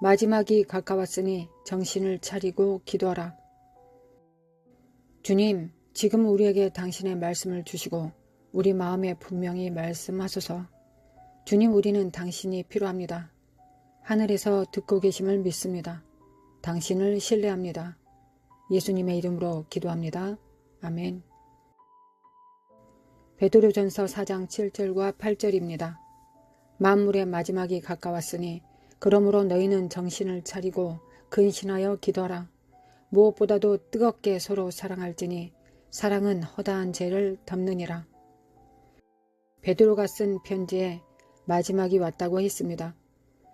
마지막이 가까웠으니 정신을 차리고 기도하라. 주님, 지금 우리에게 당신의 말씀을 주시고 우리 마음에 분명히 말씀하소서. 주님, 우리는 당신이 필요합니다. 하늘에서 듣고 계심을 믿습니다. 당신을 신뢰합니다. 예수님의 이름으로 기도합니다. 아멘. 베드로전서 4장 7절과 8절입니다. 만물의 마지막이 가까웠으니 그러므로 너희는 정신을 차리고 근신하여 기도하라. 무엇보다도 뜨겁게 서로 사랑할지니 사랑은 허다한 죄를 덮느니라. 베드로가 쓴 편지에 마지막이 왔다고 했습니다.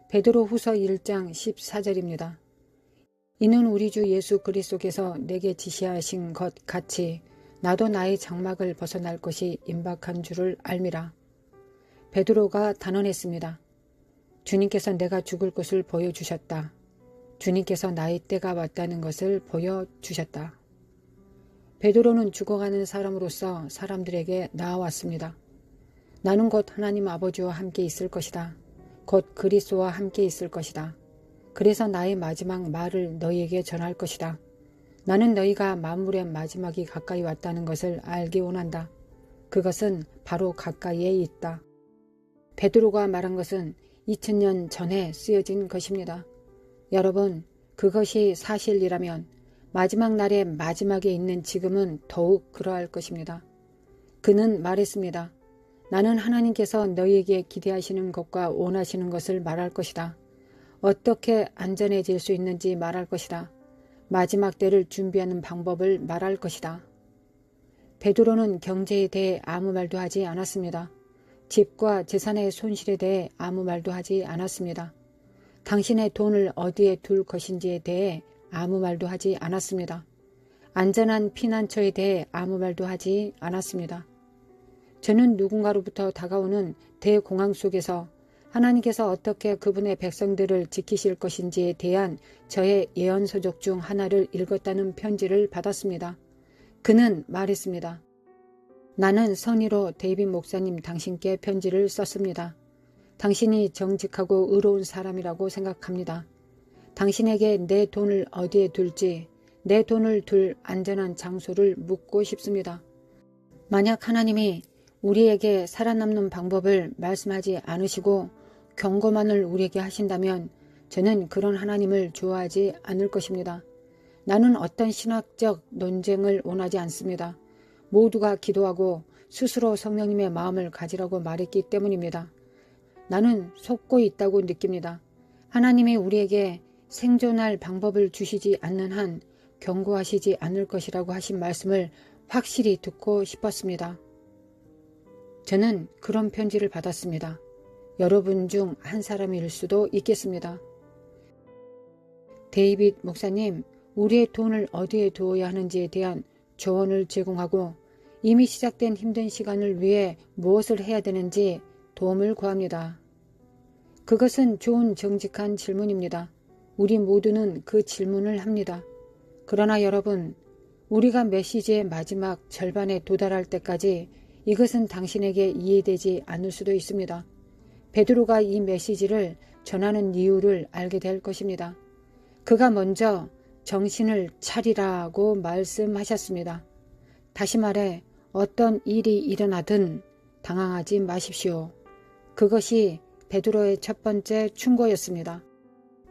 베드로 후서 1장 14절입니다. 이는 우리 주 예수 그리스도께서 내게 지시하신 것 같이 나도 나의 장막을 벗어날 것이 임박한 줄을 알미라. 베드로가 단언했습니다. 주님께서 내가 죽을 것을 보여주셨다. 주님께서 나의 때가 왔다는 것을 보여주셨다. 베드로는 죽어가는 사람으로서 사람들에게 나아왔습니다. 나는 곧 하나님 아버지와 함께 있을 것이다. 곧 그리스도와 함께 있을 것이다. 그래서 나의 마지막 말을 너희에게 전할 것이다. 나는 너희가 만물의 마지막이 가까이 왔다는 것을 알기 원한다. 그것은 바로 가까이에 있다. 베드로가 말한 것은 2000년 전에 쓰여진 것입니다. 여러분, 그것이 사실이라면 마지막 날의 마지막에 있는 지금은 더욱 그러할 것입니다. 그는 말했습니다. 나는 하나님께서 너희에게 기대하시는 것과 원하시는 것을 말할 것이다. 어떻게 안전해질 수 있는지 말할 것이다. 마지막 때를 준비하는 방법을 말할 것이다. 베드로는 경제에 대해 아무 말도 하지 않았습니다. 집과 재산의 손실에 대해 아무 말도 하지 않았습니다. 당신의 돈을 어디에 둘 것인지에 대해 아무 말도 하지 않았습니다. 안전한 피난처에 대해 아무 말도 하지 않았습니다. 저는 누군가로부터 다가오는 대공황 속에서 하나님께서 어떻게 그분의 백성들을 지키실 것인지에 대한 저의 예언서적 중 하나를 읽었다는 편지를 받았습니다. 그는 말했습니다. 나는 선의로 데이빗 목사님 당신께 편지를 썼습니다. 당신이 정직하고 의로운 사람이라고 생각합니다. 당신에게 내 돈을 어디에 둘지, 내 돈을 둘 안전한 장소를 묻고 싶습니다. 만약 하나님이 우리에게 살아남는 방법을 말씀하지 않으시고 경고만을 우리에게 하신다면 저는 그런 하나님을 좋아하지 않을 것입니다. 나는 어떤 신학적 논쟁을 원하지 않습니다. 모두가 기도하고 스스로 성령님의 마음을 가지라고 말했기 때문입니다. 나는 속고 있다고 느낍니다. 하나님이 우리에게 생존할 방법을 주시지 않는 한 경고하시지 않을 것이라고 하신 말씀을 확실히 듣고 싶었습니다. 저는 그런 편지를 받았습니다. 여러분 중 한 사람일 수도 있겠습니다. 데이빗 목사님, 우리의 돈을 어디에 두어야 하는지에 대한 조언을 제공하고 이미 시작된 힘든 시간을 위해 무엇을 해야 되는지 도움을 구합니다. 그것은 좋은 정직한 질문입니다. 우리 모두는 그 질문을 합니다. 그러나 여러분, 우리가 메시지의 마지막 절반에 도달할 때까지 이것은 당신에게 이해되지 않을 수도 있습니다. 베드로가 이 메시지를 전하는 이유를 알게 될 것입니다. 그가 먼저 정신을 차리라고 말씀하셨습니다. 다시 말해 어떤 일이 일어나든 당황하지 마십시오. 그것이 베드로의 첫 번째 충고였습니다.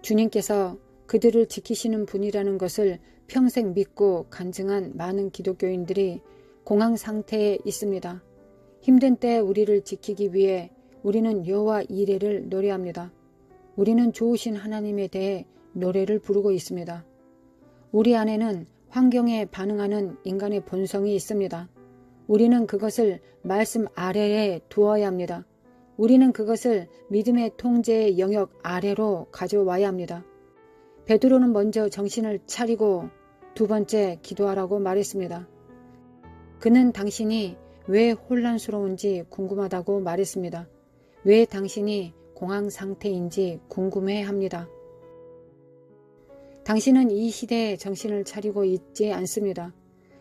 주님께서 그들을 지키시는 분이라는 것을 평생 믿고 간증한 많은 기독교인들이 공황 상태에 있습니다. 힘든 때에 우리를 지키기 위해 우리는 여호와 이레를 노래합니다. 우리는 좋으신 하나님에 대해 노래를 부르고 있습니다. 우리 안에는 환경에 반응하는 인간의 본성이 있습니다. 우리는 그것을 말씀 아래에 두어야 합니다. 우리는 그것을 믿음의 통제의 영역 아래로 가져와야 합니다. 베드로는 먼저 정신을 차리고 두 번째 기도하라고 말했습니다. 그는 당신이 왜 혼란스러운지 궁금하다고 말했습니다. 왜 당신이 공황 상태인지 궁금해합니다. 당신은 이 시대에 정신을 차리고 있지 않습니다.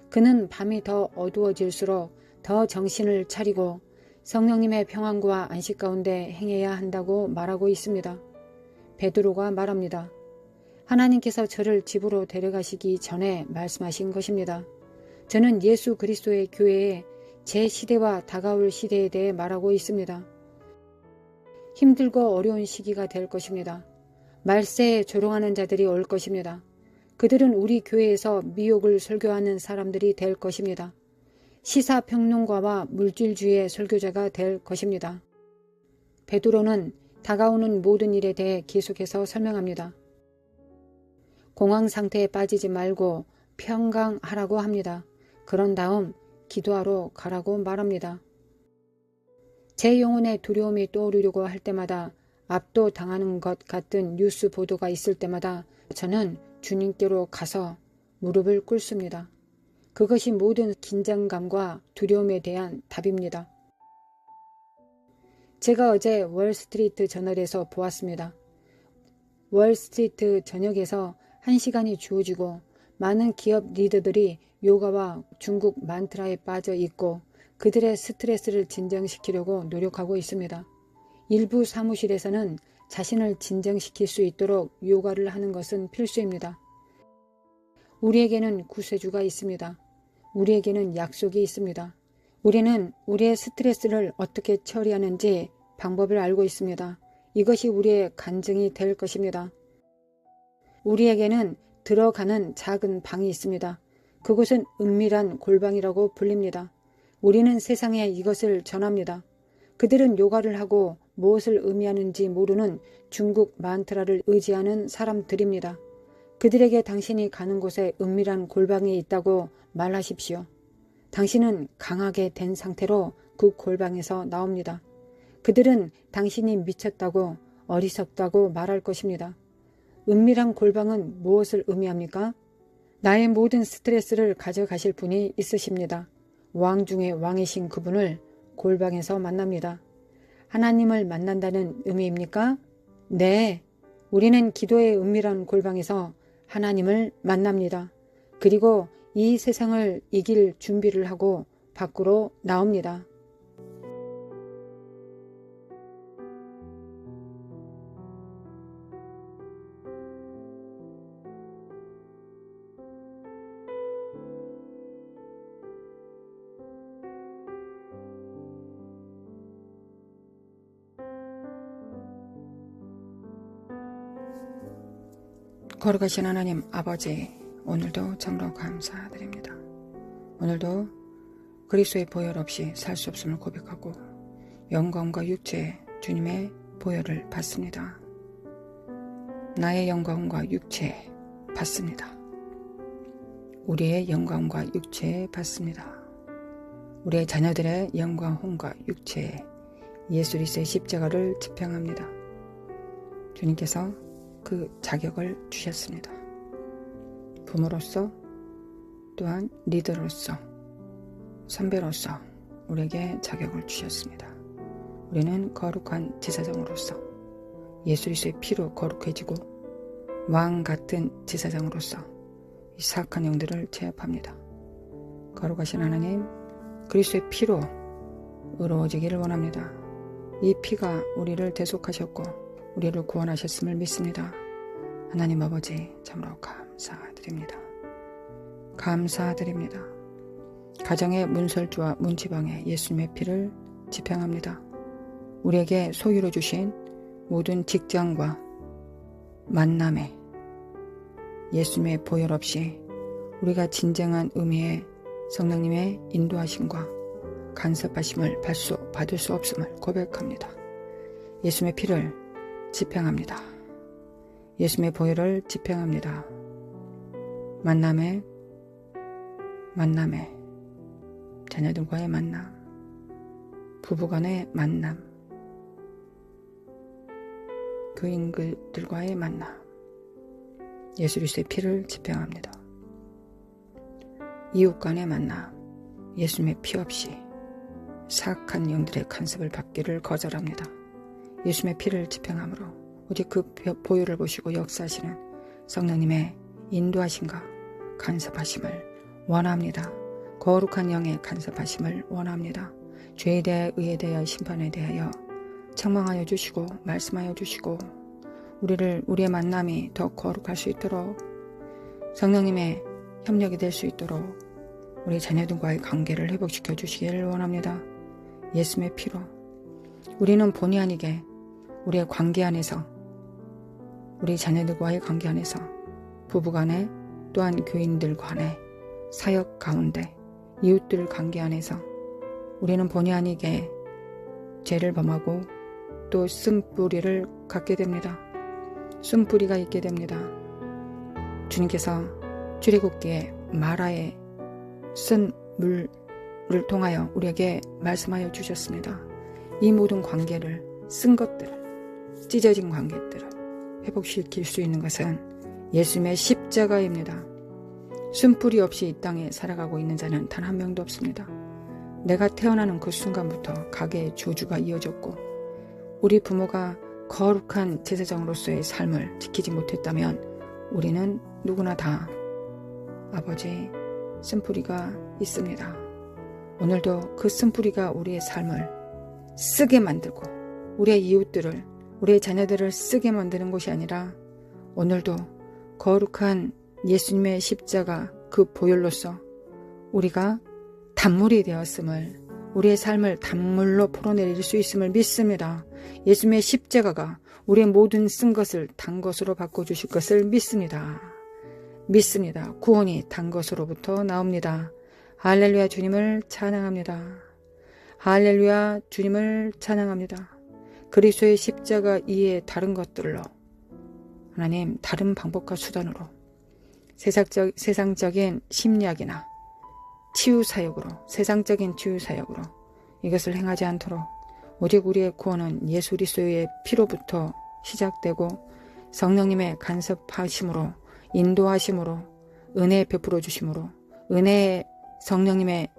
그는 밤이 더 어두워질수록 더 정신을 차리고 성령님의 평안과 안식 가운데 행해야 한다고 말하고 있습니다. 베드로가 말합니다. 하나님께서 저를 집으로 데려가시기 전에 말씀하신 것입니다. 저는 예수 그리스도의 교회에 제 시대와 다가올 시대에 대해 말하고 있습니다. 힘들고 어려운 시기가 될 것입니다. 말세에 조롱하는 자들이 올 것입니다. 그들은 우리 교회에서 미혹을 설교하는 사람들이 될 것입니다. 시사평론가와 물질주의의 설교자가 될 것입니다. 베드로는 다가오는 모든 일에 대해 계속해서 설명합니다. 공황 상태에 빠지지 말고 평강하라고 합니다. 그런 다음 기도하러 가라고 말합니다. 제 영혼에 두려움이 떠오르려고 할 때마다 압도당하는 것 같은 뉴스 보도가 있을 때마다 저는 주님께로 가서 무릎을 꿇습니다. 그것이 모든 긴장감과 두려움에 대한 답입니다. 제가 어제 월스트리트 저널에서 보았습니다. 월스트리트 저녁에서 1시간이 주어지고 많은 기업 리더들이 요가와 중국 만트라에 빠져 있고 그들의 스트레스를 진정시키려고 노력하고 있습니다. 일부 사무실에서는 자신을 진정시킬 수 있도록 요가를 하는 것은 필수입니다. 우리에게는 구세주가 있습니다. 우리에게는 약속이 있습니다. 우리는 우리의 스트레스를 어떻게 처리하는지 방법을 알고 있습니다. 이것이 우리의 간증이 될 것입니다. 우리에게는 들어가는 작은 방이 있습니다. 그곳은 은밀한 골방이라고 불립니다. 우리는 세상에 이것을 전합니다. 그들은 요가를 하고 무엇을 의미하는지 모르는 중국 만트라를 의지하는 사람들입니다. 그들에게 당신이 가는 곳에 은밀한 골방이 있다고 말하십시오. 당신은 강하게 된 상태로 그 골방에서 나옵니다. 그들은 당신이 미쳤다고 어리석다고 말할 것입니다. 은밀한 골방은 무엇을 의미합니까? 나의 모든 스트레스를 가져가실 분이 있으십니다. 왕 중의 왕이신 그분을 골방에서 만납니다. 하나님을 만난다는 의미입니까? 네, 우리는 기도의 은밀한 골방에서 하나님을 만납니다. 그리고 이 세상을 이길 준비를 하고 밖으로 나옵니다. 거룩하신 하나님 아버지, 오늘도 참으로 감사드립니다. 오늘도 그리스도의 보혈 없이 살 수 없음을 고백하고 영광과 육체 주님의 보혈을 받습니다. 나의 영광과 육체 받습니다. 우리의 영광과 육체 받습니다. 우리의 자녀들의 영광과 육체에 예수 그리스도의 십자가를 지평합니다. 주님께서 그 자격을 주셨습니다. 부모로서 또한 리더로서 선배로서 우리에게 자격을 주셨습니다. 우리는 거룩한 제사장으로서 예수 그리스도의 피로 거룩해지고 왕 같은 제사장으로서 이 사악한 영들을 제압합니다. 거룩하신 하나님, 그리스도의 피로 의로워지기를 원합니다. 이 피가 우리를 대속하셨고 우리를 구원하셨음을 믿습니다. 하나님 아버지, 참으로 감사드립니다. 감사드립니다. 가정의 문설주와 문지방에 예수님의 피를 지평합니다. 우리에게 소유로 주신 모든 직장과 만남에 예수님의 보혈 없이 우리가 진정한 의미의 성령님의 인도하심과 간섭하심을 받을 수 없음을 고백합니다. 예수님의 피를 지평합니다. 예수님의 보혈을 지평합니다. 만남에 자녀들과의 만남, 부부간의 만남, 교인들과의 만남, 예수 그리스도의 피를 지평합니다. 이웃 간의 만남, 예수님의 피 없이 사악한 영들의 간섭을 받기를 거절합니다. 예수님의 피를 지평함으로 오직 그 보혈을 보시고 역사하시는 성령님의 인도하심과 간섭하심을 원합니다. 거룩한 영의 간섭하심을 원합니다. 죄에 대하여 의에 대하여 심판에 대하여 책망하여 주시고 말씀하여 주시고 우리의 만남이 더 거룩할 수 있도록 성령님의 협력이 될 수 있도록 우리 자녀들과의 관계를 회복시켜 주시기를 원합니다. 예수님의 피로 우리는 본의 아니게 우리의 관계 안에서 우리 자녀들과의 관계 안에서 부부간에 또한 교인들 간에 사역 가운데 이웃들 관계 안에서 우리는 본의 아니게 죄를 범하고 또 쓴뿌리를 갖게 됩니다. 쓴뿌리가 있게 됩니다. 주님께서 출애굽기에 마라에 쓴 물을 통하여 우리에게 말씀하여 주셨습니다. 이 모든 관계를 쓴 것들을 찢어진 관계들을 회복시킬 수 있는 것은 예수님의 십자가입니다. 쓴뿌리 없이 이 땅에 살아가고 있는 자는 단 한 명도 없습니다. 내가 태어나는 그 순간부터 가게의 저주가 이어졌고 우리 부모가 거룩한 제사장으로서의 삶을 지키지 못했다면 우리는 누구나 다 아버지의 쓴뿌리가 있습니다. 오늘도 그 쓴뿌리가 우리의 삶을 쓰게 만들고 우리의 이웃들을 우리의 자녀들을 쓰게 만드는 것이 아니라 오늘도 거룩한 예수님의 십자가 그 보혈로서 우리가 단물이 되었음을 우리의 삶을 단물로 풀어내릴 수 있음을 믿습니다. 예수님의 십자가가 우리의 모든 쓴 것을 단 것으로 바꿔주실 것을 믿습니다. 믿습니다. 구원이 단 것으로부터 나옵니다. 할렐루야 주님을 찬양합니다. 할렐루야 주님을 찬양합니다. 그리스도의 십자가 이외의 다른 것들로 하나님 다른 방법과 수단으로 세상적인 심리학이나 치유사역으로 세상적인 치유사역으로 이것을 행하지 않도록 오직 우리의 구원은 예수 그리스도의 피로부터 시작되고 성령님의 간섭하심으로 인도하심으로 은혜 베풀어 주심으로 은혜의 성령님의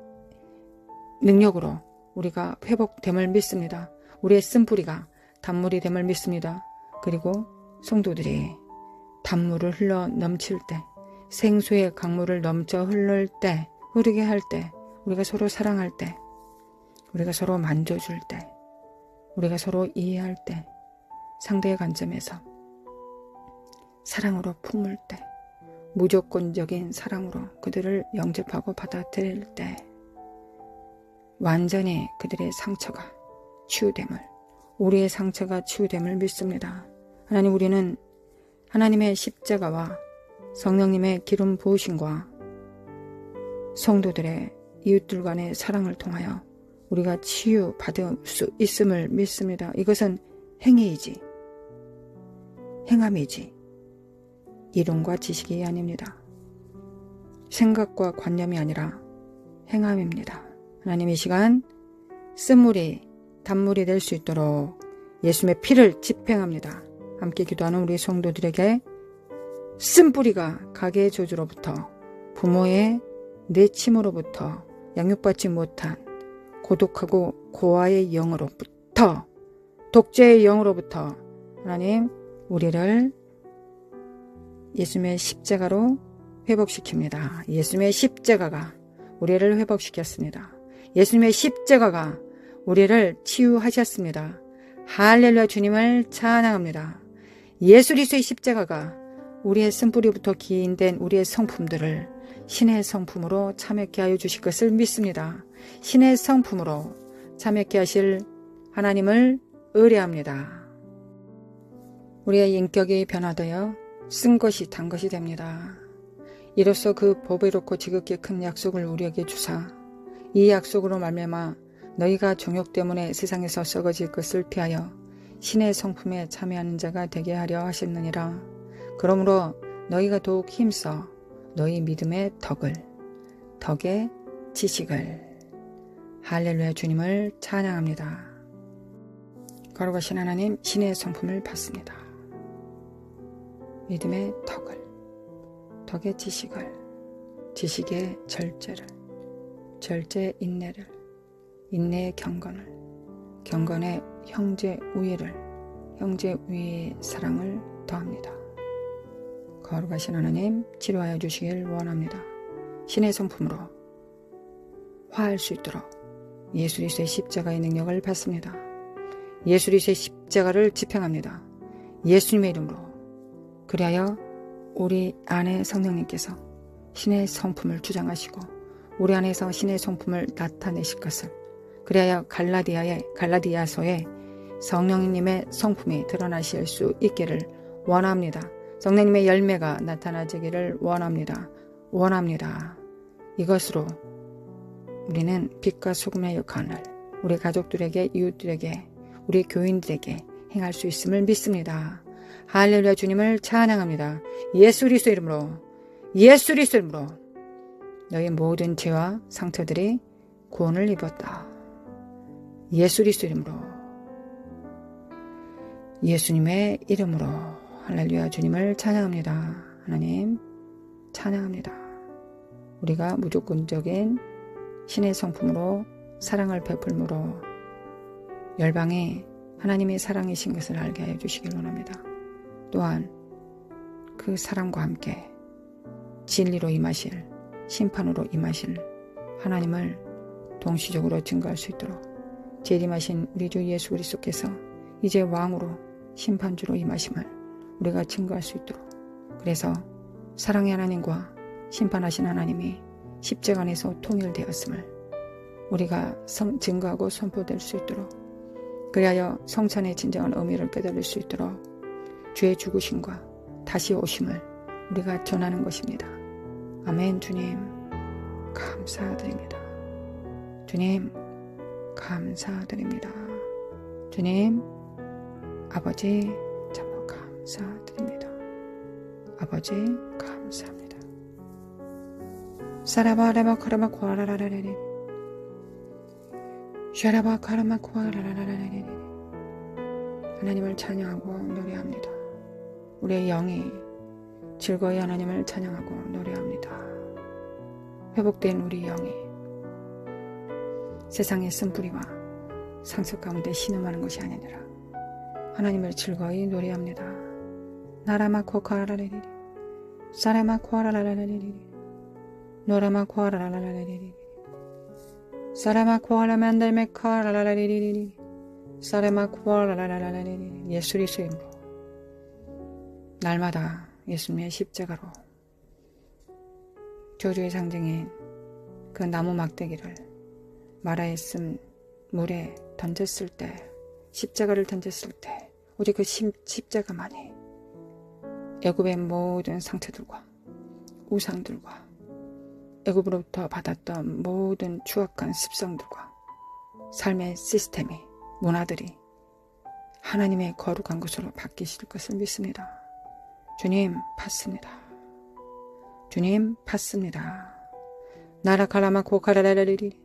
능력으로 우리가 회복됨을 믿습니다. 우리의 쓴뿌리가 단물이 됨을 믿습니다. 그리고 성도들이 단물을 흘러 넘칠 때 생수의 강물을 넘쳐 흐르게 할 때 우리가 서로 사랑할 때 우리가 서로 만져줄 때 우리가 서로 이해할 때 상대의 관점에서 사랑으로 품을 때 무조건적인 사랑으로 그들을 영접하고 받아들일 때 완전히 그들의 상처가 치유됨을 우리의 상처가 치유됨을 믿습니다. 하나님 우리는 하나님의 십자가와 성령님의 기름 부으심과 성도들의 이웃들 간의 사랑을 통하여 우리가 치유받을 수 있음을 믿습니다. 이것은 행위이지 행함이지 이론과 지식이 아닙니다. 생각과 관념이 아니라 행함입니다. 하나님 이 시간 쓴물이 단물이 될 수 있도록 예수님의 피를 집행합니다. 함께 기도하는 우리 성도들에게 쓴뿌리가 가게의 저주로부터 부모의 내침으로부터 양육받지 못한 고독하고 고아의 영으로부터 독재의 영으로부터 하나님 우리를 예수님의 십자가로 회복시킵니다. 예수님의 십자가가 우리를 회복시켰습니다. 예수님의 십자가가 우리를 치유하셨습니다. 할렐루야 주님을 찬양합니다. 예수 그리스도의 십자가가 우리의 쓴뿌리부터 기인된 우리의 성품들을 신의 성품으로 참여케 하여 주실 것을 믿습니다. 신의 성품으로 참여케 하실 하나님을 의뢰합니다. 우리의 인격이 변화되어 쓴 것이 단 것이 됩니다. 이로써 그 보배롭고 지극히 큰 약속을 우리에게 주사 이 약속으로 말미암아 너희가 정욕 때문에 세상에서 썩어질 것을 피하여 신의 성품에 참여하는 자가 되게 하려 하셨느니라. 그러므로 너희가 더욱 힘써 너희 믿음의 덕의 지식을 할렐루야 주님을 찬양합니다. 거룩하신 하나님 신의 성품을 받습니다. 믿음의 덕의 지식을 지식의 절제 인내를 인내의 경건의 형제 우애의 사랑을 더합니다. 거룩하신 하나님 치료하여 주시길 원합니다. 신의 성품으로 화할 수 있도록 예수 그리스도의 십자가의 능력을 받습니다. 예수 그리스도의 십자가를 집행합니다. 예수님의 이름으로. 그리하여 우리 안에 성령님께서 신의 성품을 주장하시고 우리 안에서 신의 성품을 나타내실 것을, 그리하여 갈라디아서에 성령님의 성품이 드러나실 수 있기를 원합니다. 성령님의 열매가 나타나지기를 원합니다. 이것으로 우리는 빛과 소금의 역할을 우리 가족들에게, 이웃들에게, 우리 교인들에게 행할 수 있음을 믿습니다. 할렐루야. 주님을 찬양합니다. 예수 그리스도 이름으로, 예수 그리스도 이름으로 너희 모든 죄와 상처들이 구원을 입었다. 예수 그리스도 이름으로, 예수님의 이름으로. 할렐루야. 주님을 찬양합니다. 하나님 찬양합니다. 우리가 무조건적인 신의 성품으로 사랑을 베풀므로 열방에 하나님의 사랑이신 것을 알게 하여 주시길 원합니다. 또한 그 사랑과 함께 진리로 임하실, 심판으로 임하실 하나님을 동시적으로 증거할 수 있도록 재림하신 우리 주 예수 그리스도께서 이제 왕으로 심판주로 임하심을 우리가 증거할 수 있도록, 그래서 사랑의 하나님과 심판하신 하나님이 십자가 안에서 통일되었음을 우리가 증거하고 선포될 수 있도록, 그리하여 성찬의 진정한 의미를 깨달을 수 있도록 주의 죽으심과 다시 오심을 우리가 전하는 것입니다. 아멘. 주님 감사드립니다. 주님 감사드립니다. 주님 아버지 참으로 감사드립니다. 아버지 감사합니다. 사라바라바 카라마 코아라라라레레 샤라바 카라마 코아라라라레레. 하나님을 찬양하고 노래합니다. 우리의 영이 즐거이 하나님을 찬양하고 노래합니다. 회복된 우리 영이 세상의 쓴뿌리와 상처 가운데 신음하는 것이 아니라 하나님을 즐거이 노래합니다. 나라마 코카라라리리 사라마 코아라라라리리 노라마 코아라라라리리 사라마 코아라만달메 코아라라라리리 사라마 코아라라라리리. 예수 그리스도의 이름으로 날마다 예수님의 십자가로 저주의 상징인 그 나무 막대기를 마라에 쓴 물에 던졌을 때, 십자가를 던졌을 때 오직 그 십자가만이 애굽의 모든 상처들과 우상들과 애굽으로부터 받았던 모든 추악한 습성들과 삶의 시스템이, 문화들이 하나님의 거룩한 것으로 바뀌실 것을 믿습니다. 주님 팠습니다. 주님 팠습니다. 나라 칼라마 코카라라리리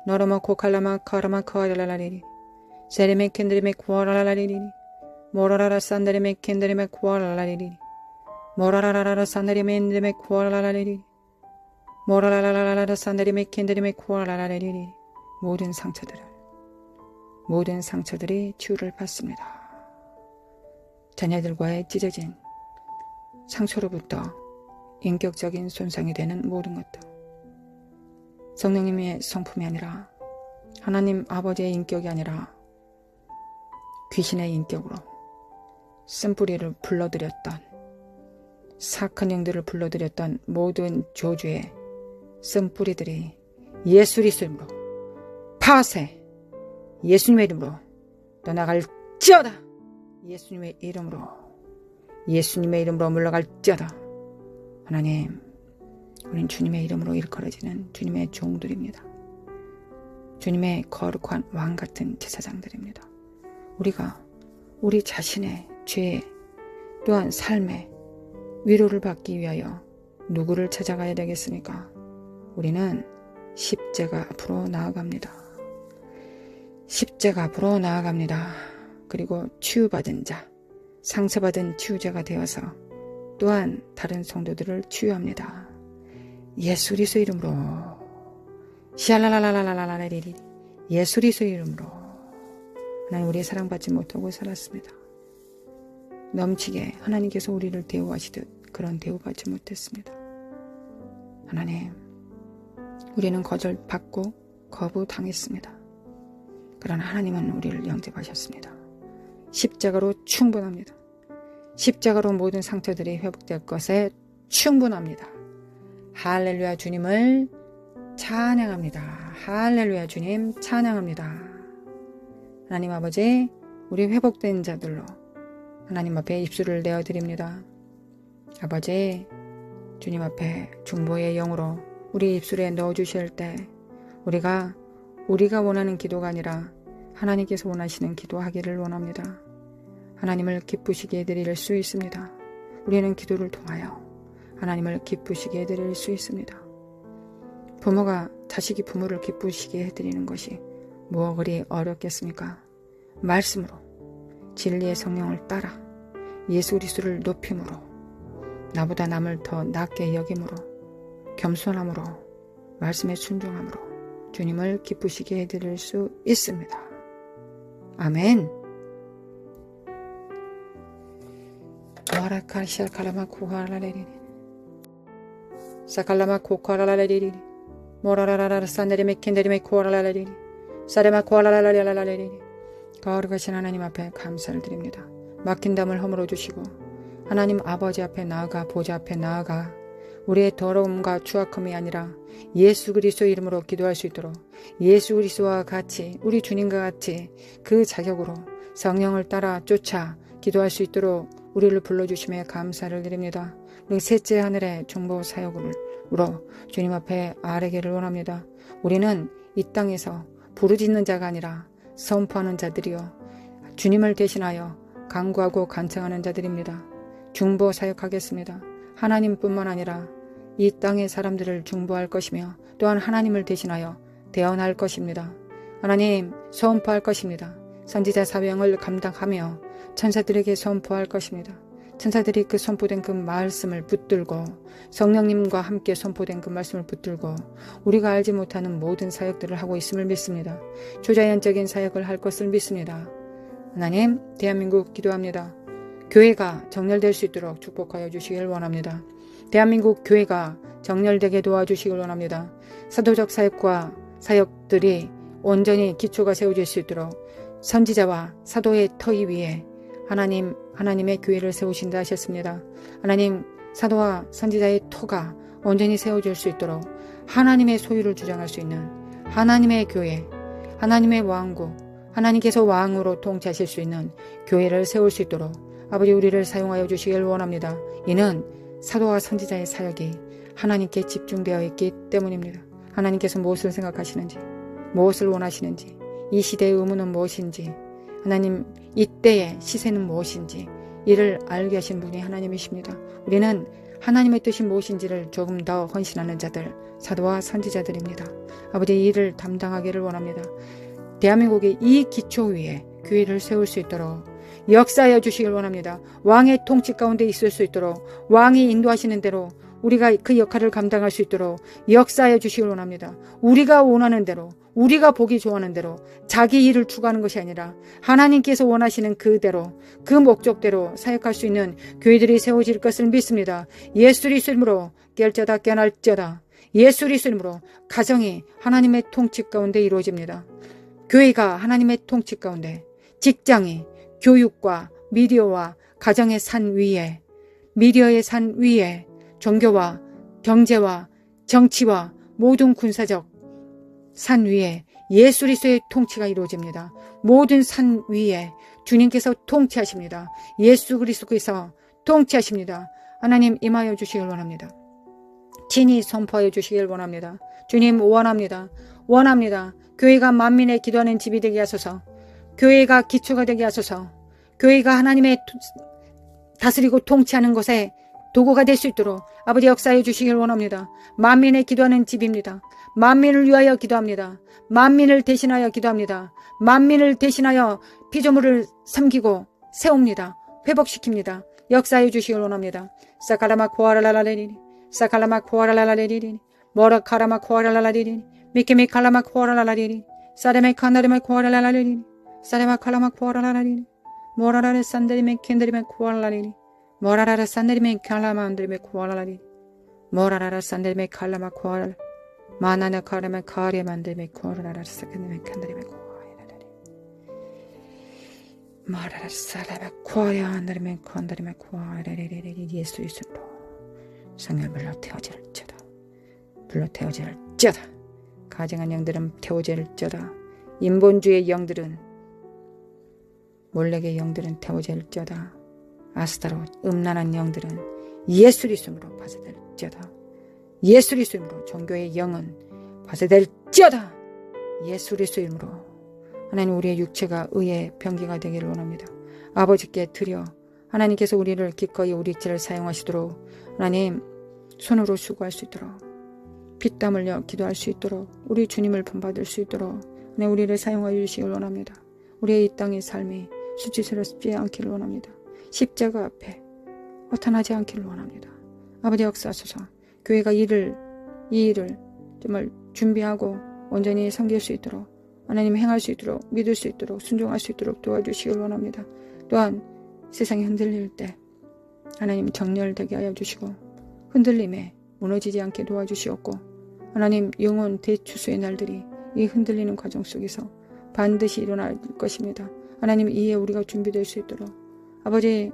너라마 코칼라마 카라마 카라라리리 세리메 캔드리메 쿠아라라리리 모라라라 산드리메 캔드리메 쿠아라라리리 모라라라라 산드리메 인드리메 쿠아라라리리 모라라라라 산드리메 캔드리메 쿠아라라리리. 모든 상처들이 치유를 받습니다. 자녀들과의 찢어진 상처로부터 인격적인 손상이 되는 모든 것들, 성령님의 성품이 아니라 하나님 아버지의 인격이 아니라 귀신의 인격으로 쓴뿌리를 불러들였던, 사악한 영들을 불러들였던 모든 저주의 쓴뿌리들이 예수 그리스도 이름으로 파쇄, 예수님의 이름으로 떠나갈지어다. 예수님의 이름으로 물러갈지어다. 하나님, 우린 주님의 이름으로 일컬어지는 주님의 종들입니다. 주님의 거룩한 왕같은 제사장들입니다. 우리가 우리 자신의 죄 또한 삶의 위로를 받기 위하여 누구를 찾아가야 되겠습니까? 우리는 십자가 앞으로 나아갑니다. 십자가 앞으로 나아갑니다. 그리고 치유받은 자, 상처받은 치유자가 되어서 또한 다른 성도들을 치유합니다. 예수 그리스도 이름으로 시알라라라라라라리리 예수 그리스도 이름으로. 하나님, 우리의 사랑받지 못하고 살았습니다. 넘치게 하나님께서 우리를 대우하시듯 그런 대우받지 못했습니다. 하나님, 우리는 거절받고 거부당했습니다. 그러나 하나님은 우리를 영접하셨습니다. 십자가로 충분합니다. 십자가로 모든 상처들이 회복될 것에 충분합니다. 할렐루야, 주님을 찬양합니다. 할렐루야, 주님 찬양합니다. 하나님 아버지, 우리 회복된 자들로 하나님 앞에 입술을 내어드립니다. 아버지, 주님 앞에 중보의 영으로 우리 입술에 넣어주실 때 우리가 원하는 기도가 아니라 하나님께서 원하시는 기도하기를 원합니다. 하나님을 기쁘시게 해드릴 수 있습니다. 우리는 기도를 통하여 하나님을 기쁘시게 해드릴 수 있습니다. 자식이 부모를 기쁘시게 해드리는 것이 뭐가 그리 어렵겠습니까? 말씀으로, 진리의 성령을 따라 예수 그리스도를 높임으로, 나보다 남을 더 낮게 여김으로, 겸손함으로, 말씀에 순종함으로 주님을 기쁘시게 해드릴 수 있습니다. 아멘. 와라카시아카라마 코하라레리리 사칼라마 코카라라레리리 모라라라라 산데리메 켄데리메 코라라레리리 사레마 코라라라레리리 거룩하신 하나님 앞에 감사를 드립니다. 막힌 담을 허물어 주시고 하나님 아버지 앞에 나아가 보좌 앞에 나아가 우리의 더러움과 추악함이 아니라 예수 그리스도 이름으로 기도할 수 있도록 예수 그리스도와 같이 우리 주님과 같이 그 자격으로 성령을 따라 쫓아 기도할 수 있도록 우리를 불러주심에 감사를 드립니다. 우리 셋째 하늘의 중보 사역으로 주님 앞에 아뢰기를 원합니다. 우리는 이 땅에서 부르짖는 자가 아니라 선포하는 자들이요 주님을 대신하여 간구하고 간청하는 자들입니다. 중보 사역하겠습니다. 하나님뿐만 아니라 이 땅의 사람들을 중보할 것이며 또한 하나님을 대신하여 대언할 것입니다. 하나님 선포할 것입니다. 선지자 사명을 감당하며 천사들에게 선포할 것입니다. 천사들이 그 선포된 그 말씀을 붙들고 성령님과 함께 선포된 그 말씀을 붙들고 우리가 알지 못하는 모든 사역들을 하고 있음을 믿습니다. 초자연적인 사역을 할 것을 믿습니다. 하나님, 대한민국 기도합니다. 교회가 정렬될 수 있도록 축복하여 주시길 원합니다. 대한민국 교회가 정렬되게 도와주시길 원합니다. 사도적 사역과 사역들이 온전히 기초가 세워질 수 있도록 선지자와 사도의 터위 위에 하나님의 교회를 세우신다 하셨습니다. 하나님, 사도와 선지자의 터가 온전히 세워질 수 있도록 하나님의 소유를 주장할 수 있는 하나님의 교회, 하나님의 왕국, 하나님께서 왕으로 통치하실 수 있는 교회를 세울 수 있도록 아버지 우리를 사용하여 주시길 원합니다. 이는 사도와 선지자의 사역이 하나님께 집중되어 있기 때문입니다. 하나님께서 무엇을 생각하시는지, 무엇을 원하시는지, 이 시대의 의무는 무엇인지, 하나님 이때의 시세는 무엇인지 이를 알게 하신 분이 하나님이십니다. 우리는 하나님의 뜻이 무엇인지를 조금 더 헌신하는 자들, 사도와 선지자들입니다. 아버지 이 일을 담당하기를 원합니다. 대한민국의 이 기초 위에 교회를 세울 수 있도록 역사하여 주시길 원합니다. 왕의 통치 가운데 있을 수 있도록 왕이 인도하시는 대로 우리가 그 역할을 감당할 수 있도록 역사하여 주시길 원합니다. 우리가 원하는 대로, 우리가 보기 좋아하는 대로 자기 일을 추구하는 것이 아니라 하나님께서 원하시는 그대로 그 목적대로 사역할 수 있는 교회들이 세워질 것을 믿습니다. 예수 그리스도로 깰자다 깨날자다. 예수 그리스도로 가정이 하나님의 통치 가운데 이루어집니다. 교회가 하나님의 통치 가운데, 직장이 교육과 미디어와 가정의 산 위에, 미디어의 산 위에 종교와 경제와 정치와 모든 군사적 산 위에 예수 그리스도의 통치가 이루어집니다. 모든 산 위에 주님께서 통치하십니다. 예수 그리스도께서 통치하십니다. 하나님 임하여 주시길 원합니다. 친히 선포하여 주시길 원합니다. 주님 원합니다. 교회가 만민의 기도하는 집이 되게 하소서. 교회가 기초가 되게 하소서. 교회가 하나님의 다스리고 통치하는 것에 도구가 될 수 있도록 아버지 역사해 주시길 원합니다. 만민의 기도하는 집입니다. 만민을 위하여 기도합니다. 만민을 대신하여 기도합니다. 만민을 대신하여 피조물을 섬기고 세웁니다. 회복시킵니다. 역사해 주시길 원합니다. 사카라마 코아라라라레리니 사칼라마 코아라라라레리니 모라카라마 코아라라라레리니 미케미 칼라마 코아라라라레리니 사레메 카나르메 코아라라라레리니 사레마 칼라마 코아라라라레리니 모라라레 산데리메 켄데리메 코아라라레리니 모라라라 산데리메 칼라마 안데리메 코아라라레리니 모라라라 산데리메 칼라마 코아라 마나나 카라메 카리에 만데리메 코아라라라 사케네메 켄데리메 코아라라레리니 마라라 사라바 코야 하늘이면 건드리면 코아레레레레 예수 이름으로 성령 불러 태워질지어다. 불러 태워질지어다. 가증한 영들은 태워질지어다. 인본주의 영들은 몰래의 영들은 태워질지어다. 아스타로 음란한 영들은 예수 이름으로 파쇄될지어다. 예수 이름으로 종교의 영은 파쇄될지어다. 예수 이름으로 하나님 우리의 육체가 의의 병기가 되기를 원합니다. 아버지께 드려 하나님께서 우리를 기꺼이 우리 육체를 사용하시도록 하나님 손으로 수고할 수 있도록 피땀 흘려 기도할 수 있도록 우리 주님을 본받을 수 있도록 하나님 우리를 사용하여 주시길 원합니다. 우리의 이 땅의 삶이 수치스럽지 않기를 원합니다. 십자가 앞에 허탄하지 않기를 원합니다. 아버지 역사하소서. 교회가 이 일을 정말 준비하고 온전히 섬길 수 있도록 하나님 행할 수 있도록 믿을 수 있도록 순종할 수 있도록 도와주시길 원합니다. 또한 세상이 흔들릴 때 하나님 정렬되게 하여 주시고 흔들림에 무너지지 않게 도와주시옵고 하나님 영원 대추수의 날들이 이 흔들리는 과정 속에서 반드시 일어날 것입니다. 하나님 이에 우리가 준비될 수 있도록 아버지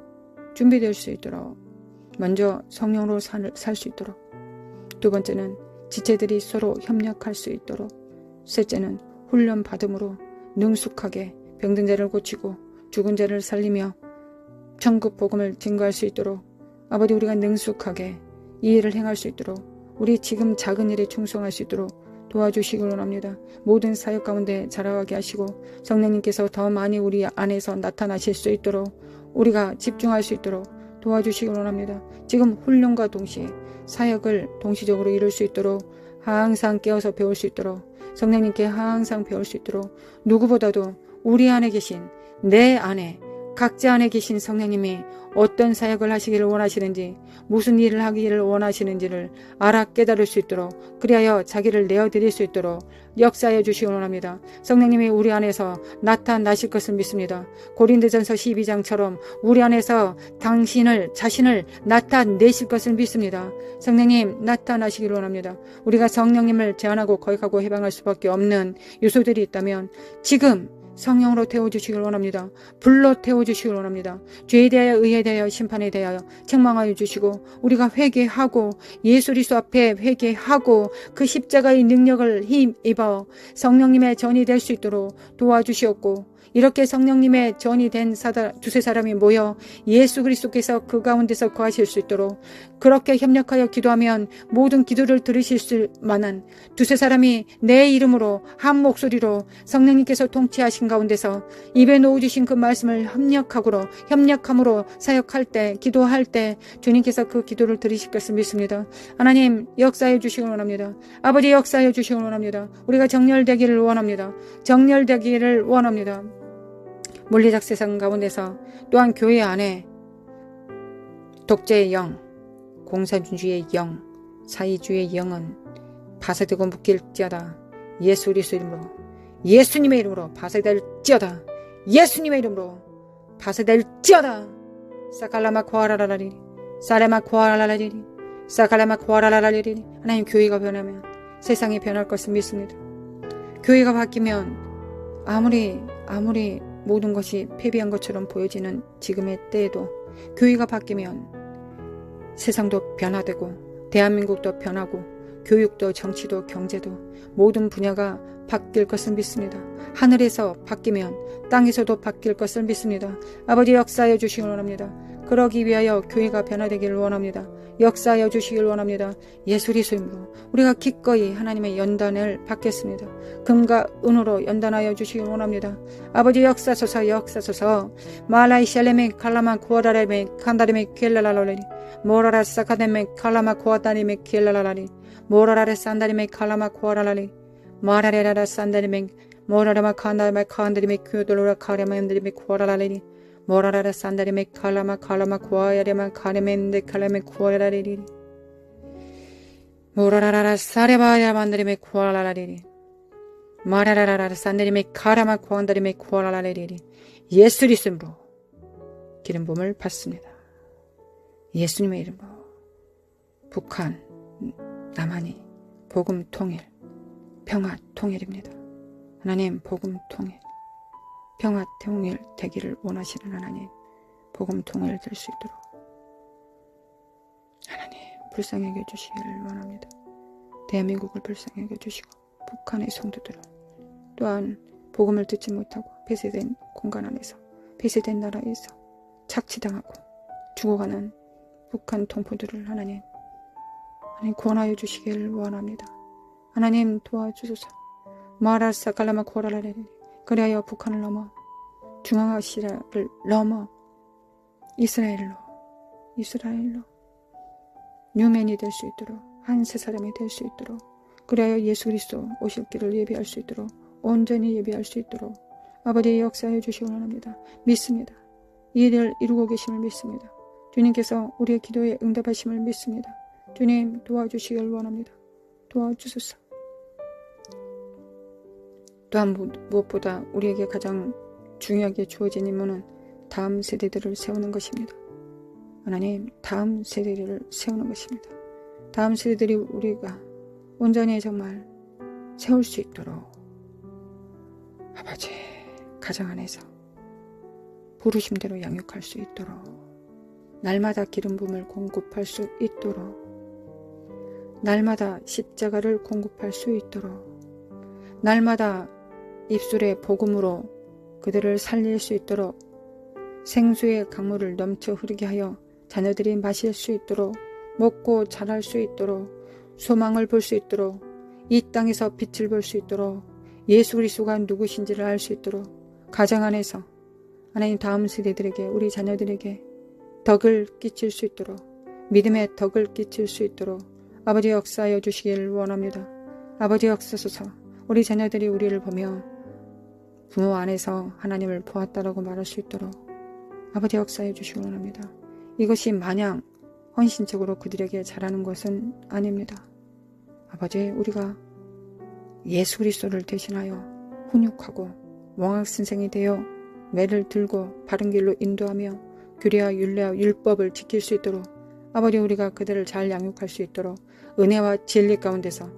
준비될 수 있도록 먼저 성령으로 살 수 있도록 두 번째는 지체들이 서로 협력할 수 있도록 셋째는 훈련 받음으로 능숙하게 병든 자를 고치고 죽은 자를 살리며 천국 복음을 증거할 수 있도록 아버지 우리가 능숙하게 이 일을 행할 수 있도록 우리 지금 작은 일에 충성할 수 있도록 도와주시길 원합니다. 모든 사역 가운데 자라가게 하시고 성령님께서 더 많이 우리 안에서 나타나실 수 있도록 우리가 집중할 수 있도록 도와주시길 원합니다. 지금 훈련과 동시에 사역을 동시적으로 이룰 수 있도록 항상 깨어서 배울 수 있도록 성령님께 항상 배울 수 있도록 누구보다도 우리 안에 계신 내 안에 각자 안에 계신 성령님이 어떤 사역을 하시기를 원하시는지 무슨 일을 하기를 원하시는지를 알아 깨달을 수 있도록 그리하여 자기를 내어드릴 수 있도록 역사해 주시기 원합니다. 성령님이 우리 안에서 나타나실 것을 믿습니다. 고린도전서 12장처럼 우리 안에서 자신을 나타내실 것을 믿습니다. 성령님 나타나시기를 원합니다. 우리가 성령님을 제한하고 거역하고 해방할 수밖에 없는 요소들이 있다면 지금 성령으로 태워주시길 원합니다. 불로 태워주시길 원합니다. 죄에 대하여 의에 대하여 심판에 대하여 책망하여 주시고 우리가 회개하고 예수 그리스도 앞에 회개하고 그 십자가의 능력을 힘입어 성령님의 전이 될 수 있도록 도와주시옵고 이렇게 성령님의 전이 된 두세 사람이 모여 예수 그리스도께서 그 가운데서 거하실 수 있도록 그렇게 협력하여 기도하면 모든 기도를 들으실 수 만한 두세 사람이 내 이름으로 한 목소리로 성령님께서 통치하신 가운데서 입에 놓아주신 그 말씀을 협력함으로 사역할 때 기도할 때 주님께서 그 기도를 들으실 것을 믿습니다. 하나님 역사해 주시길 원합니다. 아버지 역사해 주시길 원합니다. 우리가 정렬되기를 원합니다. 정렬되기를 원합니다. 물리적 세상 가운데서 또한 교회 안에 독재의 영, 공산주의의 영, 사회주의의 영은 파쇄되고 묶일지어다. 예수 그리스도 이름으로 예수님의 이름으로 파쇄될지어다. 예수님의 이름으로 파쇄될지어다. 사칼라마 코아라라라리 사레마 코아라라라리 사칼라마 코아라라라리 하나님 교회가 변하면 세상이 변할 것을 믿습니다. 교회가 바뀌면 아무리 모든 것이 패배한 것처럼 보여지는 지금의 때에도 교회가 바뀌면 세상도 변화되고 대한민국도 변하고 교육도 정치도 경제도 모든 분야가 바뀔 것을 믿습니다. 하늘에서 바뀌면 땅에서도 바뀔 것을 믿습니다. 아버지 역사하여 주시길 원합니다. 그러기 위하여 교회가 변화되기를 원합니다. 역사하여 주시길 원합니다. 예수 그리스도 이름으로 우리가 기꺼이 하나님의 연단을 받겠습니다. 금과 은으로 연단하여 주시길 원합니다. 아버지 역사소서 말라이 샬레메 칼라마 구아다레메 칸다레메 켈라라라리 모라라 사카데메 칼라마 구아다레메 켈라라라리 모라라레 산다레메 칼라마 구아라라리 마라레라라 산다레메 모라라마 칸다레메 칸다레메 큐돌로라 카레메 구아라라리 모라라라 산다리메 칼라마 구아야레마 카레멘데 칼라메 구아라리리 모라라라 사레바야 만다리메 구아라라리리 마라라라 산다리메 카라마 구안다리메 구아라라리리 예수 이름으로 기름 부음을 받습니다. 예수님의 이름으로 북한, 남한이 복음 통일, 평화 통일입니다. 하나님 복음 통일 평화 통일 되기를 원하시는 하나님, 복음 통일될 수 있도록 하나님 불쌍하게 해주시기를 원합니다. 대한민국을 불쌍하게 해주시고 북한의 성도들을 또한 복음을 듣지 못하고 폐쇄된 공간 안에서 폐쇄된 나라에서 착취당하고 죽어가는 북한 동포들을 하나님 구원하여 주시기를 원합니다. 하나님 도와주소서. 마라사 갈라마 코라라레리 그리하여 북한을 넘어 중앙아시아를 넘어 이스라엘로 뉴맨이 될 수 있도록 한 세 사람이 될 수 있도록 그리하여 예수 그리스도 오실 길을 예비할 수 있도록 온전히 예비할 수 있도록 아버지의 역사해 주시기 원합니다. 믿습니다. 이 일을 이루고 계심을 믿습니다. 주님께서 우리의 기도에 응답하심을 믿습니다. 주님 도와주시길 원합니다. 도와주소서. 또한 무엇보다 우리에게 가장 중요하게 주어진 임무는 다음 세대들을 세우는 것입니다. 하나님, 다음 세대들을 세우는 것입니다. 다음 세대들이 우리가 온전히 정말 세울 수 있도록 아버지 가정 안에서 부르심대로 양육할 수 있도록 날마다 기름 부음을 공급할 수 있도록 날마다 십자가를 공급할 수 있도록 날마다 입술의 복음으로 그들을 살릴 수 있도록 생수의 강물을 넘쳐 흐르게 하여 자녀들이 마실 수 있도록 먹고 자랄 수 있도록 소망을 볼 수 있도록 이 땅에서 빛을 볼 수 있도록 예수 그리스도가 누구신지를 알 수 있도록 가정 안에서 하나님 다음 세대들에게 우리 자녀들에게 덕을 끼칠 수 있도록 믿음의 덕을 끼칠 수 있도록 아버지 역사하여 주시기를 원합니다. 아버지 역사소서. 우리 자녀들이 우리를 보며 부모 안에서 하나님을 보았다라고 말할 수 있도록 아버지 역사해 주시기 원합니다. 이것이 마냥 헌신적으로 그들에게 잘하는 것은 아닙니다. 아버지 우리가 예수 그리스도를 대신하여 훈육하고 왕학선생이 되어 매를 들고 바른 길로 인도하며 규례와 율례와 율법을 지킬 수 있도록 아버지 우리가 그들을 잘 양육할 수 있도록 은혜와 진리 가운데서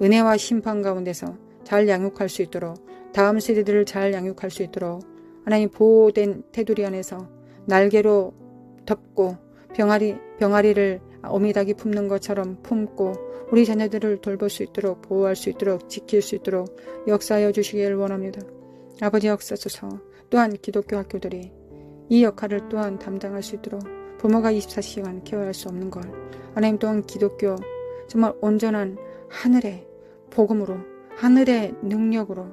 은혜와 심판 가운데서 잘 양육할 수 있도록 다음 세대들을 잘 양육할 수 있도록 하나님 보호된 테두리 안에서 날개로 덮고 병아리를 어미닭이 품는 것처럼 품고 우리 자녀들을 돌볼 수 있도록 보호할 수 있도록 지킬 수 있도록 역사하여 주시기를 원합니다. 아버지 역사소서. 또한 기독교 학교들이 이 역할을 또한 담당할 수 있도록 부모가 24시간 케어할 수 없는 걸 하나님 또한 기독교 정말 온전한 하늘의 복음으로 하늘의 능력으로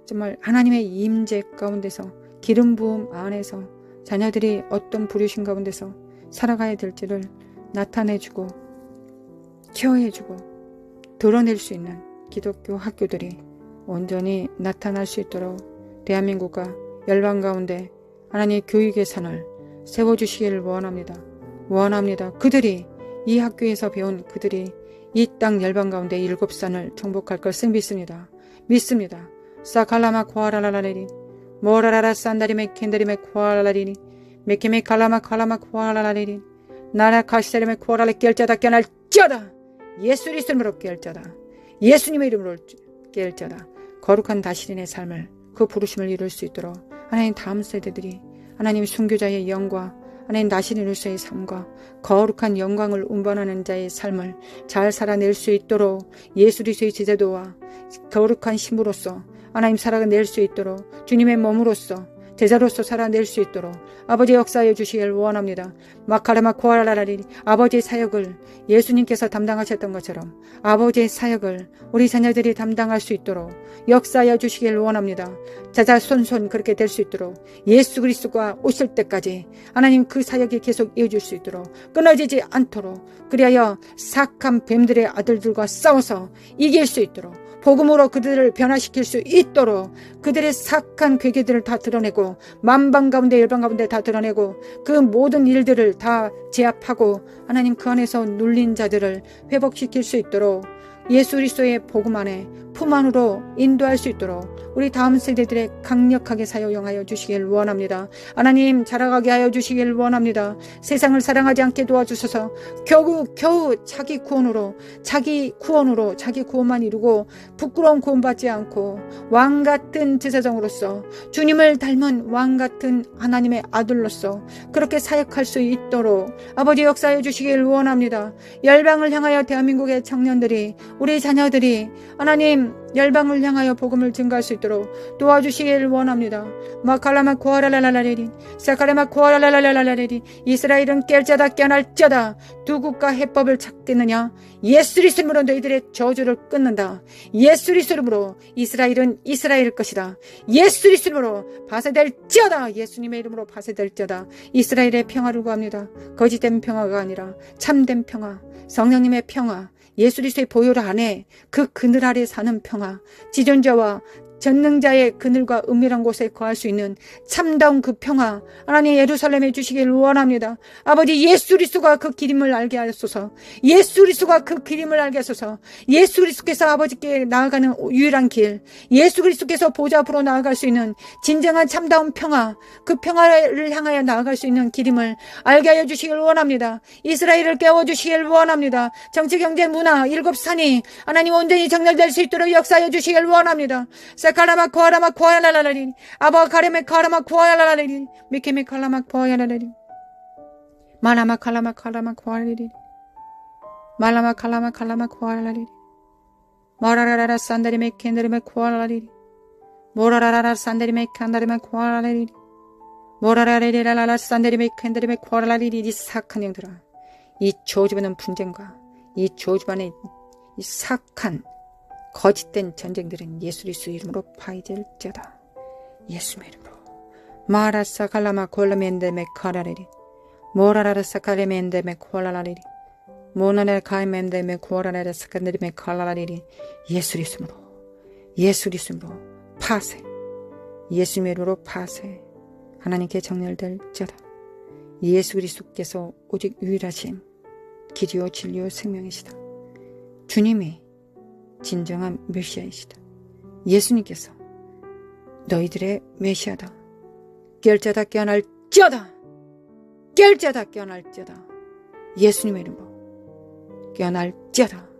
정말 하나님의 임재 가운데서 기름 부음 안에서 자녀들이 어떤 부르심 가운데서 살아가야 될지를 나타내주고 케어해주고 드러낼 수 있는 기독교 학교들이 온전히 나타날 수 있도록 대한민국과 열방 가운데 하나님의 교육의 산을 세워주시기를 원합니다. 그들이 이 학교에서 배운 그들이 이 땅 열방 가운데 7산을 정복할 것을 믿습니다. 사칼라마 코아라라라리 모라라라 산다리메 켄다리메 코아라라리니 메케메 칼라마 코아라라리니 나라 카시다리메 코아라레 깰자다 깨날자다 예수 그리스도로 깰자다 예수님의 이름으로 깰자다 거룩한 다시린의 삶을 그 부르심을 이룰 수 있도록 하나님 다음 세대들이 하나님 순교자의 영과 하나님 나시리로서의 삶과 거룩한 영광을 운반하는 자의 삶을 잘 살아낼 수 있도록 예수 그리스도의 제자도와 거룩한 신부로서 하나님 살아낼 수 있도록 주님의 몸으로서 제자로서 살아낼 수 있도록 아버지 역사해 주시길 원합니다. 마카라마 코아라라리 아버지의 사역을 예수님께서 담당하셨던 것처럼 아버지의 사역을 우리 자녀들이 담당할 수 있도록 역사해 주시길 원합니다. 자자손손 그렇게 될 수 있도록 예수 그리스도가 오실 때까지 하나님 그 사역이 계속 이어질 수 있도록 끊어지지 않도록 그리하여 사악한 뱀들의 아들들과 싸워서 이길 수 있도록 복음으로 그들을 변화시킬 수 있도록 그들의 사악한 괴계들을 다 드러내고 만방 가운데 열방 가운데 다 드러내고 그 모든 일들을 다 제압하고 하나님 그 안에서 눌린 자들을 회복시킬 수 있도록 예수 그리스도의 복음 안에 품 안으로 인도할 수 있도록 우리 다음 세대들의 강력하게 사용하여 주시길 원합니다. 하나님 자라가게 하여 주시길 원합니다. 세상을 사랑하지 않게 도와주셔서 겨우 자기 구원만 이루고 부끄러운 구원받지 않고 왕같은 제사장으로서 주님을 닮은 왕같은 하나님의 아들로서 그렇게 사역할 수 있도록 아버지 역사해 주시길 원합니다. 열방을 향하여 대한민국의 청년들이 우리 자녀들이 하나님 열방을 향하여 복음을 증가할 수 있도록 도와주시길 원합니다. 마칼라마 코아랄랄랄라레리 사카라마 코아랄랄랄라레리 이스라엘은 깰자다 깨어날자다. 두 국가 해법을 찾겠느냐? 예수 이름으로 너희들의 저주를 끊는다. 예수 이름으로 이스라엘은 이스라엘 것이다. 예수 이름으로 파쇄될지어다. 예수님의 이름으로 파쇄될지어다. 이스라엘의 평화를 구합니다. 거짓된 평화가 아니라 참된 평화, 성령님의 평화, 예수 그리스도의 보혈 안에 그 그늘 아래 사는 평화, 지존자와 전능자의 그늘과 은밀한 곳에 거할 수 있는 참다운 그 평화 하나님 예루살렘에 주시길 원합니다. 아버지 예수 그리스도가 그 기림을 알게 하소서. 예수 그리스도가 그 기림을 알게 하소서. 예수 그리스도께서 아버지께 나아가는 유일한 길, 예수 그리스도께서 보좌 앞으로 나아갈 수 있는 진정한 참다운 평화, 그 평화를 향하여 나아갈 수 있는 기림을 알게 하여 주시길 원합니다. 이스라엘을 깨워주시길 원합니다. 정치, 경제, 문화, 일곱 산이 하나님 온전히 정렬될 수 있도록 역사하여 주시길 원합니다. 카라마 코아라마 코아랄랄라리 아바 카레메 카라마 코아랄랄라리 미케메 칼라마 코아랄랄라리 마라마 칼라마 칼라마 코아랄라리 말라마 칼라마 칼라마 코아랄라리 모라라라라 산다리메 캔다리메 코아랄라리 모라라라라 산다리메 캔다리메 코아랄라리 모라라라라라 산다리메 캔다리메 코아랄라리 이 사악한 영들아, 이 조집하는 분쟁과 이 조집하는 이 사악한 거짓된 전쟁들은 예수 그리스도 이름으로 파괴될지어다. 예수의 이름으로 마라사 갈라마 콜라멘데메 카라리리 모라라라사 칼레멘데메 콜라라리리 모나레 카이멘데메 콜라라라 사칸데메 칼라라리리 예수 그리스도로 예수 그리스도로 파쇄, 예수의 이름으로 파쇄. 하나님께 정렬될지어다. 예수 그리스도께서 오직 유일하신 길이요 진리요 생명이시다. 주님이 진정한 메시아이시다. 예수님께서 너희들의 메시아다. 깰자다 깨어날지어다. 깰자다 깨어날지어다. 예수님의 이름으로 깨어날지어다.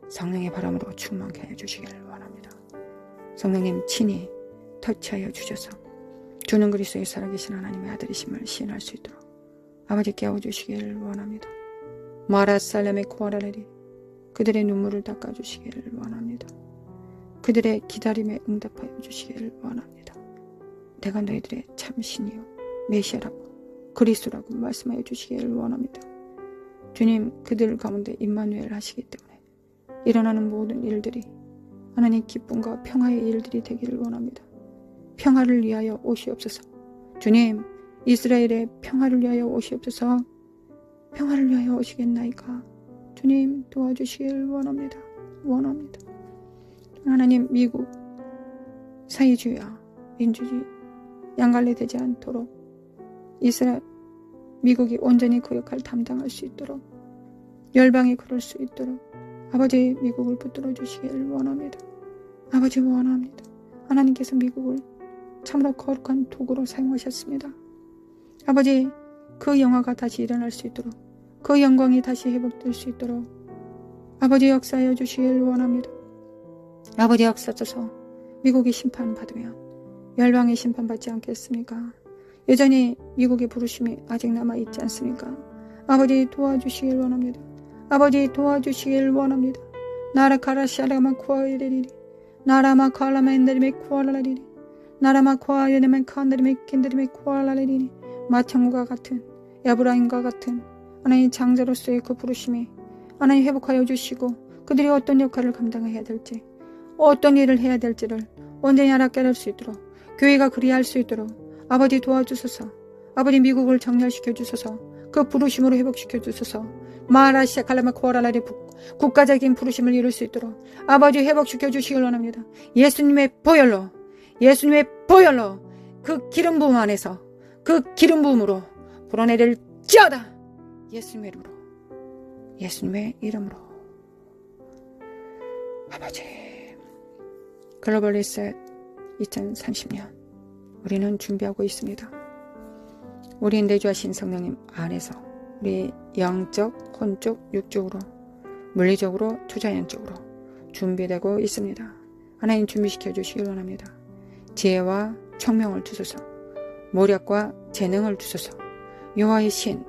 성령의 바람으로 충만케 하여 주시기를 원합니다. 성령님 친히 터치하여 주셔서 주는 그리스도의 살아계신 하나님의 아들이심을 시인할 수 있도록 아버지 깨워주시기를 원합니다. 마라살렘의 코아라레리 그들의 눈물을 닦아주시기를 원합니다. 그들의 기다림에 응답하여 주시기를 원합니다. 내가 너희들의 참신이요 메시아라고 그리스도라고 말씀하여 주시기를 원합니다. 주님, 그들 가운데 임마누엘 하시기 때문에 일어나는 모든 일들이 하나님 기쁨과 평화의 일들이 되기를 원합니다. 평화를 위하여 오시옵소서. 주님, 이스라엘의 평화를 위하여 오시옵소서. 평화를 위하여 오시겠나이까. 주님 도와주시길 원합니다. 하나님, 미국 사회주의와 민주주의 양갈래되지 않도록 미국이 온전히 그 역할을 담당할 수 있도록 열방이 그럴 수 있도록 아버지 미국을 붙들어 주시길 원합니다. 아버지 원합니다. 하나님께서 미국을 참으로 거룩한 도구로 사용하셨습니다. 아버지, 그 영화가 다시 일어날 수 있도록 그 영광이 다시 회복될 수 있도록 아버지 역사하여 주시길 원합니다. 아버지 역사하셔서 미국이 심판받으면 열방이 심판받지 않겠습니까? 여전히 미국의 부르심이 아직 남아있지 않습니까? 아버지 도와주시길 원합니다. 아버지 도와주시길 원합니다. 나라카라 샤라마 코아이레리리 나라마 칼라마 엔데리메 코알라리리 나라마 코아이레메 칸데리메 켄데리메 코알라리리 마창과 같은 야브라임과 같은 하나님 장자로서의 그 부르심이 하나님 회복하여 주시고 그들이 어떤 역할을 감당해야 될지 어떤 일을 해야 될지를 온전히 알아깨 할 수 있도록 교회가 그리할 수 있도록 아버지 도와주소서. 아버지 미국을 정렬시켜 주소서. 그 부르심으로 회복시켜 주소서. 마라시아 칼라마 코아라라리 국가적인 부르심을 이룰 수 있도록 아버지 회복시켜 주시길 원합니다. 예수님의 보혈로 그 기름 부음 안에서 그 기름 부음으로 불어내릴지어다. 예수님의 이름으로 아버지 글로벌 리셋 2030년 우리는 준비하고 있습니다. 우리 내주하신 성령님 안에서 우리 영적, 혼적, 육적으로, 물리적으로, 투자연적으로 준비되고 있습니다. 하나님 준비시켜 주시길 원합니다. 지혜와 청명을 주소서, 모략과 재능을 주소서, 여호와의 신,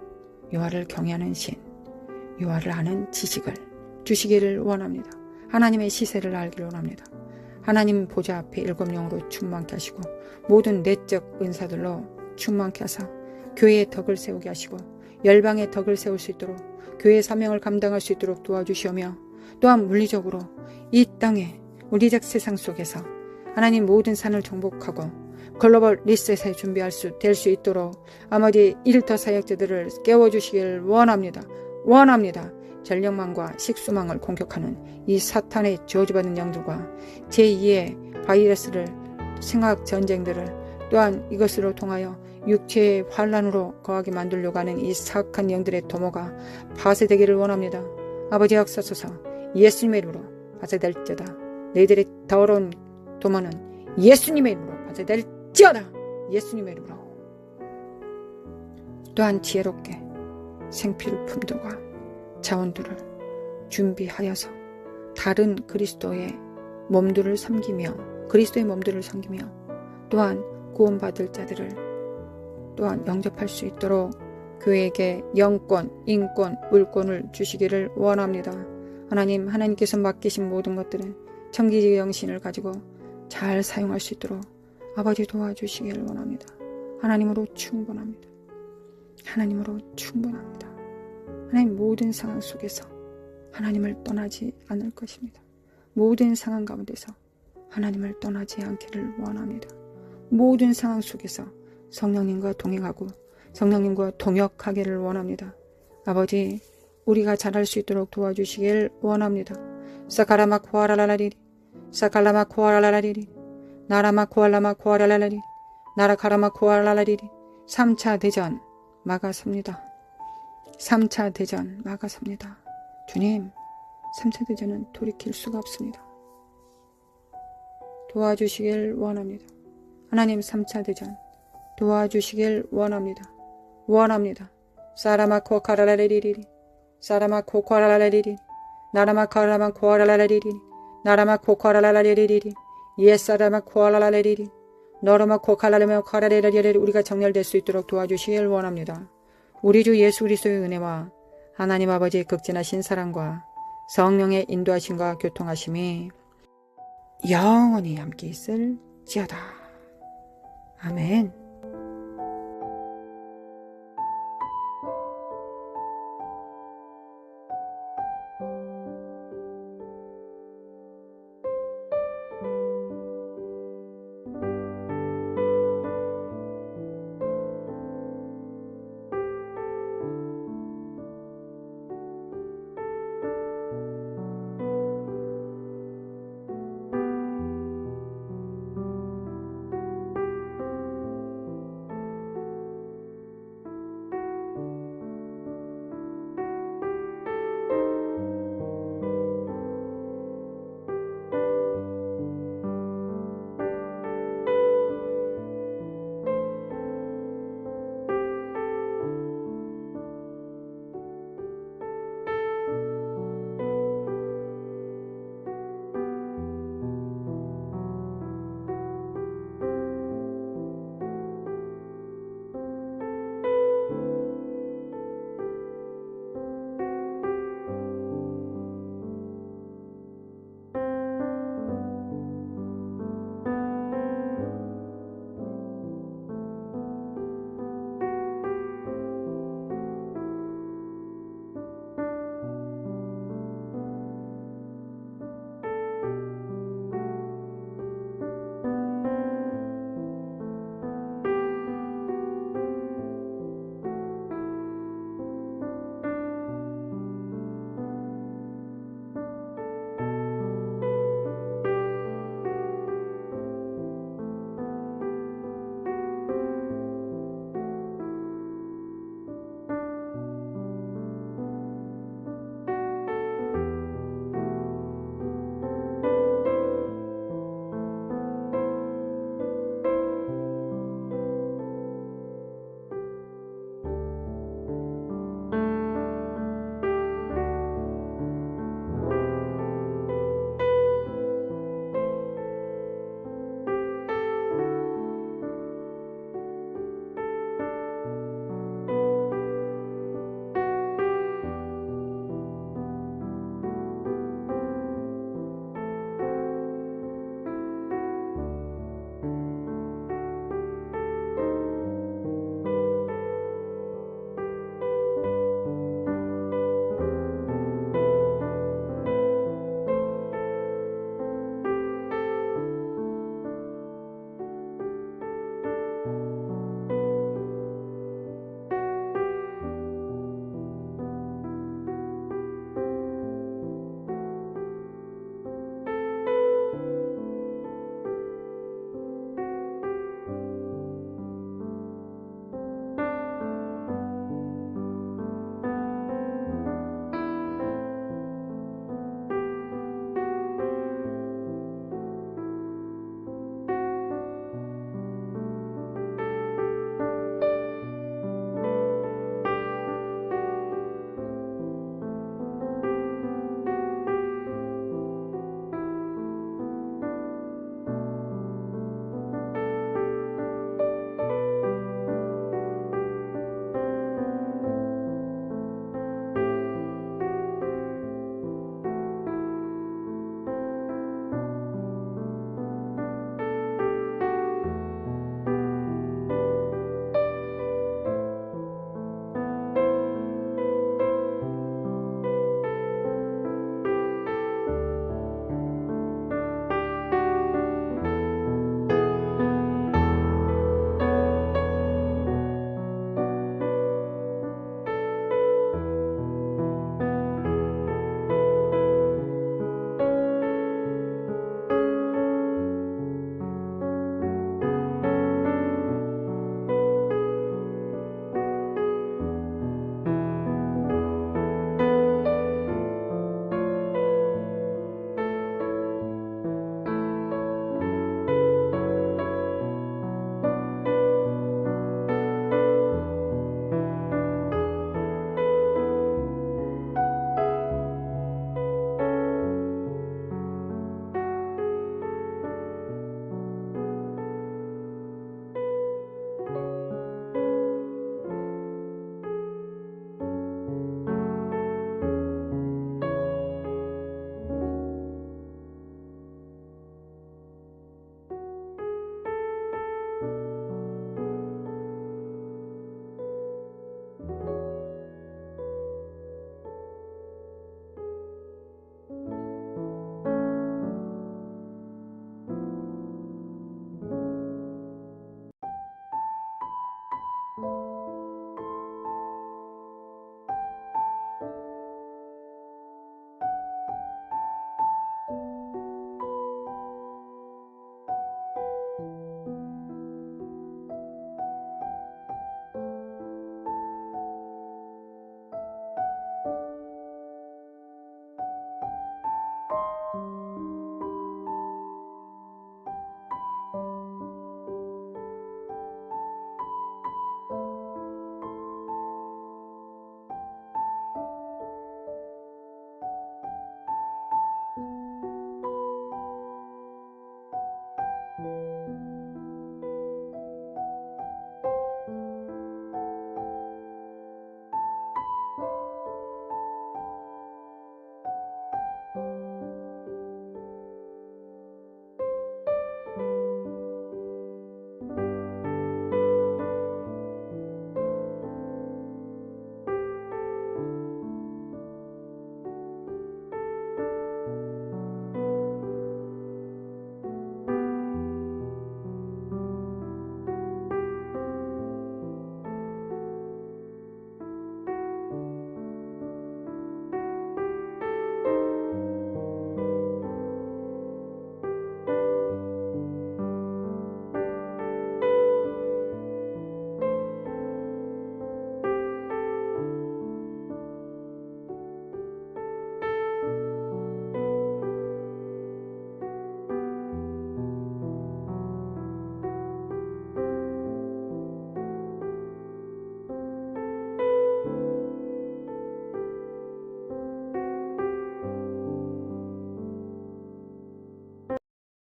여호와를 경외하는 신, 여호와를 아는 지식을 주시기를 원합니다. 하나님의 시세를 알기를 원합니다. 하나님 보좌 앞에 일곱 영으로 충만케 하시고 모든 내적 은사들로 충만케 하사 교회의 덕을 세우게 하시고 열방의 덕을 세울 수 있도록 교회의 사명을 감당할 수 있도록 도와주시오며, 또한 물리적으로 이 땅에 물리적 세상 속에서 하나님 모든 산을 정복하고 글로벌 리셋에 준비할 수 될 수 있도록 아버지 일터 사역자들을 깨워주시길 원합니다. 전력망과 식수망을 공격하는 이 사탄의 저주받은 영들과 제2의 바이러스를, 생학 전쟁들을, 또한 이것으로 통하여 육체의 환란으로 거하게 만들려고 하는 이 사악한 영들의 도모가 파쇄되기를 원합니다. 아버지 역사소서, 예수님의 이름으로 파쇄될지어다. 너희들의 더러운 도모는 예수님의 이름으로 파쇄될지어다. 예수님의 이름으로. 또한 지혜롭게 생필품들과 자원들을 준비하여서 다른 그리스도의 몸들을 섬기며 또한 구원받을 자들을 또한 영접할 수 있도록 교회에게 영권, 인권, 물권을 주시기를 원합니다. 하나님께서 맡기신 모든 것들은 청지기의 영신을 가지고 잘 사용할 수 있도록 아버지 도와주시기를 원합니다. 하나님으로 충분합니다. 하나님 모든 상황 속에서 하나님을 떠나지 않을 것입니다. 모든 상황 가운데서 하나님을 떠나지 않기를 원합니다. 모든 상황 속에서 성령님과 동행하고 성령님과 동역하기를 원합니다. 아버지, 우리가 잘할 수 있도록 도와주시길 원합니다. 사카라마코아라라리리, 사칼라마코아라라리리, 나라마코알라마코아라라리리, 나라카라마코아라라리리. 3차 대전 막아섭니다. 3차 대전 막아섭니다. 주님, 3차 대전은 돌이킬 수가 없습니다. 도와주시길 원합니다. 하나님, 3차 대전 도와주시길 원합니다. 사라마코카라라리리리, 사라마코카라라리리, 나라마카라마코아라라리리, 나라마코카라라리리리, 예사라마코아라라리리, 너라마코카라라마코아라라리리. 우리가 정렬될 수 있도록 도와주시길 원합니다. 우리 주 예수 그리스도의 은혜와 하나님 아버지의 극진하신 사랑과 성령의 인도하심과 교통하심이 영원히 함께 있을지어다. 아멘.